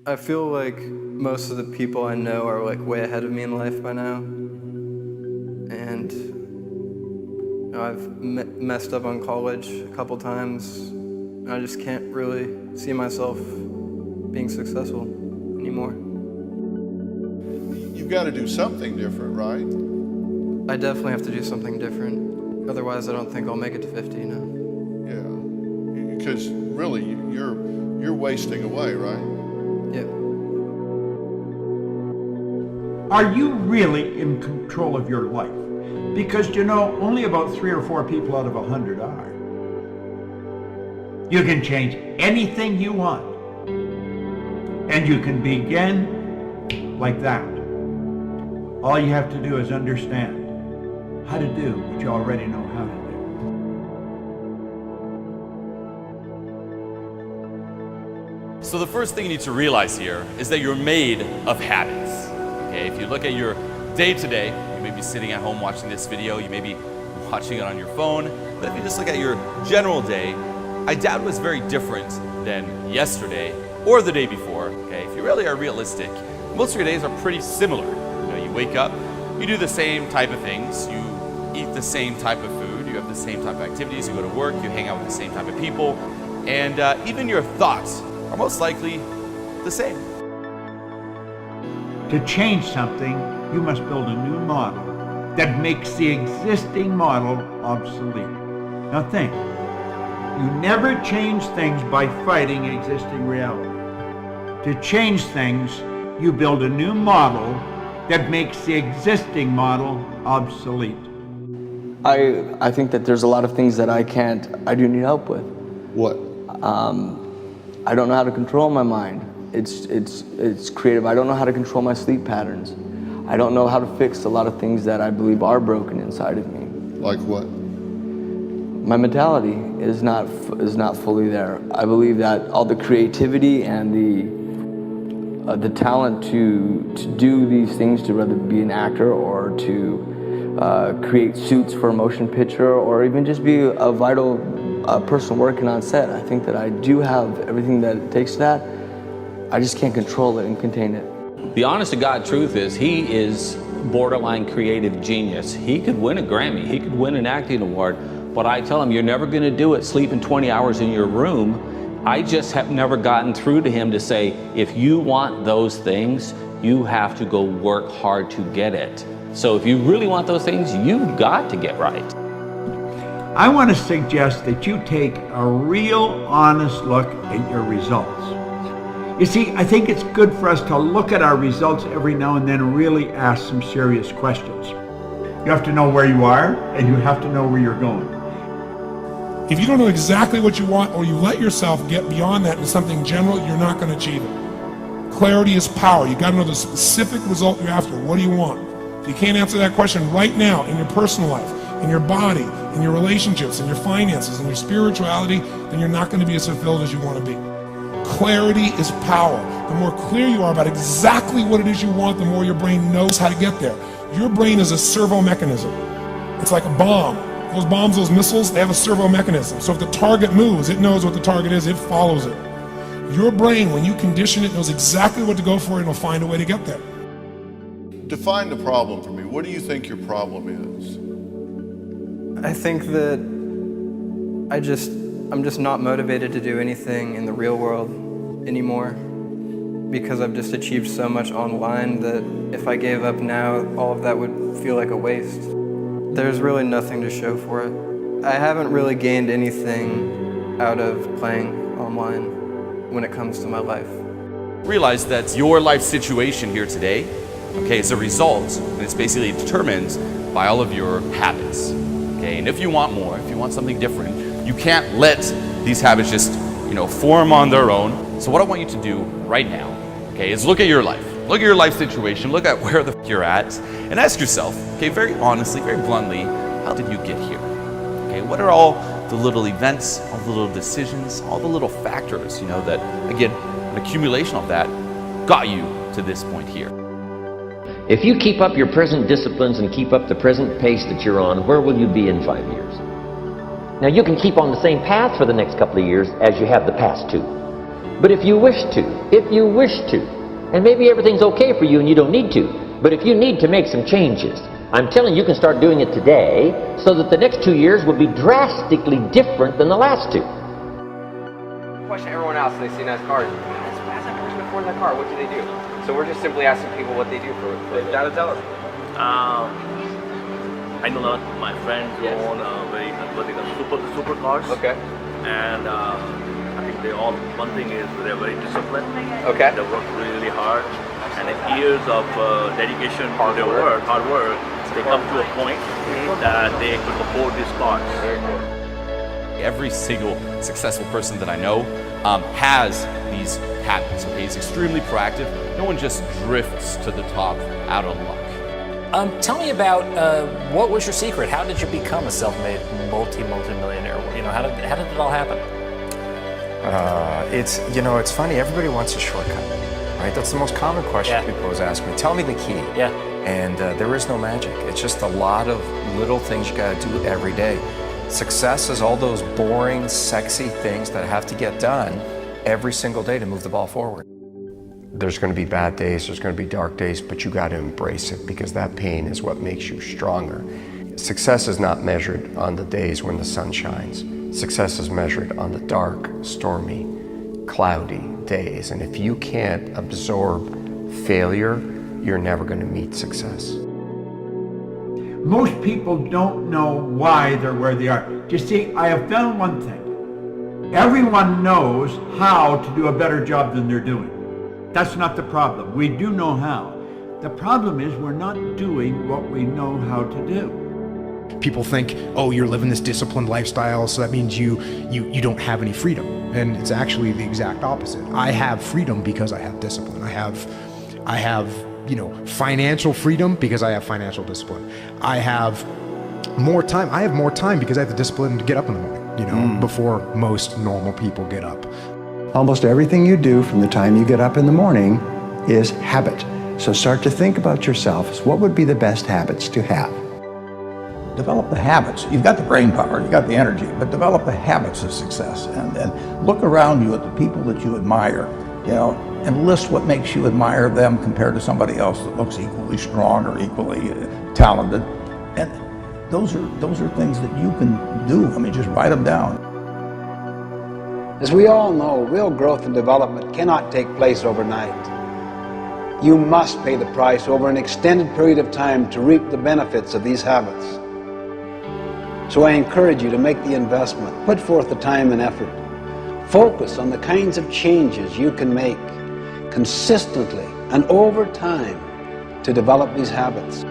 I feel like most of the people I know are like way ahead of me in life by now. And I've messed up on college a couple times. And I just can't really see myself being successful anymore. You've got to do something different, right? I definitely have to do something different. Otherwise, I don't think I'll make it to 50, Yeah, because really, you're wasting away, right? Yeah. Are you really in control of your life? Because only about 3 or 4 people out of 100 are. You can change anything you want. And you can begin like that. All you have to do is understand how to do what you already know how to do. So the first thing you need to realize here is that you're made of habits. Okay, if you look at your day-to-day, you may be sitting at home watching this video, you may be watching it on your phone, but if you just look at your general day, I doubt it was very different than yesterday or the day before. Okay, if you really are realistic, most of your days are pretty similar. You wake up, you do the same type of things, you eat the same type of food, you have the same type of activities, you go to work, you hang out with the same type of people, and even your thoughts are most likely the same. To change something, you must build a new model that makes the existing model obsolete. Now think, you never change things by fighting existing reality. To change things, you build a new model that makes the existing model obsolete. I think that there's a lot of things that I do need help with. What? I don't know how to control my mind. It's creative. I don't know how to control my sleep patterns. I don't know how to fix a lot of things that I believe are broken inside of me. Like what? My mentality is not fully there. I believe that all the creativity and the talent to do these things, to whether be an actor or to create suits for a motion picture or even just be a vital person working on set. I think that I do have everything that it takes to that. I just can't control it and contain it. The honest to God truth is he is borderline creative genius. He could win a Grammy, he could win an acting award, but I tell him, you're never gonna do it sleeping 20 hours in your room. I just have never gotten through to him to say, if you want those things, you have to go work hard to get it. So if you really want those things, you've got to get right. I want to suggest that you take a real honest look at your results. You see, I think it's good for us to look at our results every now and then and really ask some serious questions. You have to know where you are and you have to know where you're going. If you don't know exactly what you want or you let yourself get beyond that into something general, you're not going to achieve it. Clarity is power. You got to know the specific result you're after. What do you want? If you can't answer that question right now in your personal life, in your body, in your relationships, in your finances, in your spirituality, then you're not going to be as fulfilled as you want to be. Clarity is power. The more clear you are about exactly what it is you want, the more your brain knows how to get there. Your brain is a servo mechanism. It's like a bomb. Those bombs, those missiles, they have a servo mechanism. So if the target moves, it knows what the target is, it follows it. Your brain, when you condition it, knows exactly what to go for and it'll find a way to get there. Define the problem for me. What do you think your problem is? I think that I'm just not motivated to do anything in the real world anymore because I've just achieved so much online that if I gave up now, all of that would feel like a waste. There's really nothing to show for it. I haven't really gained anything out of playing online when it comes to my life. Realize that your life situation here today, okay, is a result, and it's basically determined by all of your habits. Okay, and if you want more, if you want something different, you can't let these habits just, form on their own. So what I want you to do right now, okay, is look at your life. Look at your life situation, look at where you're at, and ask yourself, okay, very honestly, very bluntly, how did you get here? Okay, what are all the little events, all the little decisions, all the little factors, that, again, an accumulation of that got you to this point here. If you keep up your present disciplines and keep up the present pace that you're on, where will you be in 5 years? Now you can keep on the same path for the next couple of years as you have the past 2. But if you wish to, and maybe everything's okay for you and you don't need to, but if you need to make some changes, I'm telling you, you can start doing it today so that the next 2 years will be drastically different than the last 2. Question everyone else, they see nice cars. How's that person afford that car? What do they do? So we're just simply asking people what they do for They've got to tell us. I know that my friends own very super cars. Okay. And I think they all, one thing is they're very disciplined. Okay. They work really hard. And in years of dedication to their work, hard work, they come to a point that they could afford these cars. Very cool. Every single successful person that I know has these habits. Okay, he's extremely proactive. No one just drifts to the top out of luck. Tell me about what was your secret? How did you become a self-made multi-millionaire? You know, how did it all happen? It's funny. Everybody wants a shortcut, right? That's the most common question people always ask me. Tell me the key. Yeah. And there is no magic. It's just a lot of little things you got to do every day. Success is all those boring, sexy things that have to get done every single day to move the ball forward. There's going to be bad days, there's going to be dark days, but you got to embrace it because that pain is what makes you stronger. Success is not measured on the days when the sun shines. Success is measured on the dark, stormy, cloudy days. And if you can't absorb failure, you're never going to meet success. Most people don't know why they're where they are. You see, I have found one thing. Everyone knows how to do a better job than they're doing. That's not the problem. We do know how. The problem is we're not doing what we know how to do. People think, oh, you're living this disciplined lifestyle, so that means you don't have any freedom. And it's actually the exact opposite. I have freedom because I have discipline. I have financial freedom because I have financial discipline. I have more time. I have more time because I have the discipline to get up in the morning, before most normal people get up. Almost everything you do from the time you get up in the morning is habit. So start to think about yourself as what would be the best habits to have. Develop the habits. You've got the brain power, you've got the energy, but develop the habits of success and look around you at the people that you admire, and list what makes you admire them compared to somebody else that looks equally strong or equally talented. And those are things that you can do. I mean, just write them down. As we all know, real growth and development cannot take place overnight. You must pay the price over an extended period of time to reap the benefits of these habits. So I encourage you to make the investment, put forth the time and effort. Focus on the kinds of changes you can make consistently and over time to develop these habits.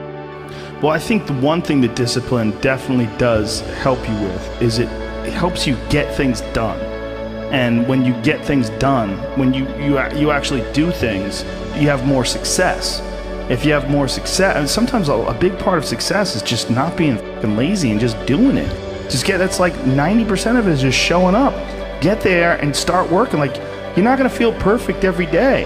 Well, I think the one thing that discipline definitely does help you with is it helps you get things done. And when you get things done, when you actually do things, you have more success. If you have more success, and sometimes a big part of success is just not being fucking lazy and just doing it. That's like 90% of it is just showing up. Get there and start working. Like, you're not gonna feel perfect every day.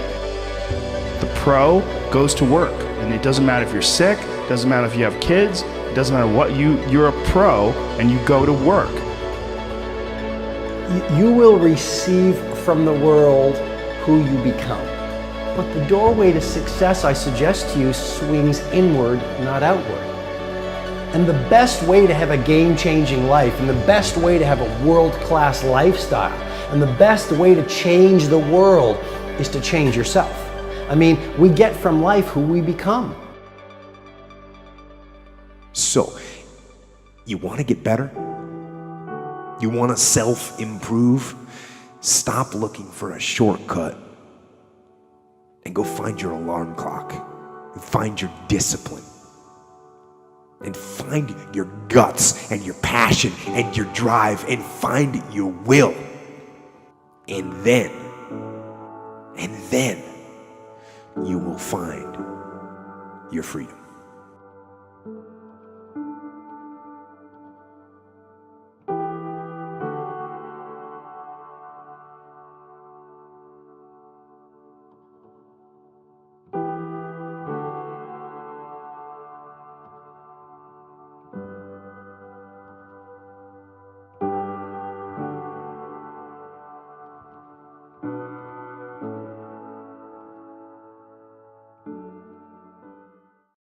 The pro goes to work, and it doesn't matter if you're sick, it doesn't matter if you have kids, it doesn't matter what, you're a pro and you go to work. You will receive from the world who you become. But the doorway to success, I suggest to you, swings inward, not outward. And the best way to have a game-changing life, and the best way to have a world-class lifestyle, and the best way to change the world is to change yourself. I mean, we get from life who we become. So, you want to get better? You want to self-improve? Stop looking for a shortcut and go find your alarm clock and find your discipline and find your guts and your passion and your drive and find your will. And then you will find your freedom.